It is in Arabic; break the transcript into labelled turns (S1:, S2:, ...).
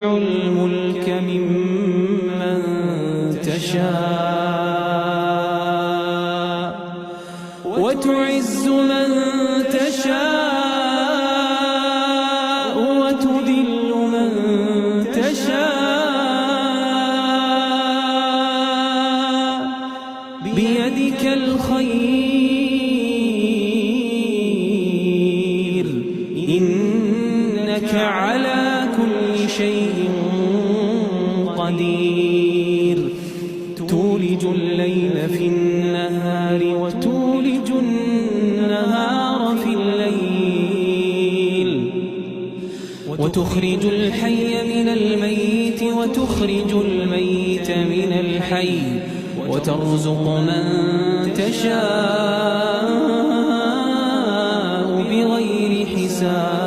S1: الملك ممن تشاء وتعز من تشاء وتذل من تشاء بيدك الخير إنك على كل شيء قدير تولج الليل في النهار وتولج النهار في الليل وتخرج الحي من الميت وتخرج الميت من الحي وترزق من تشاء بغير حساب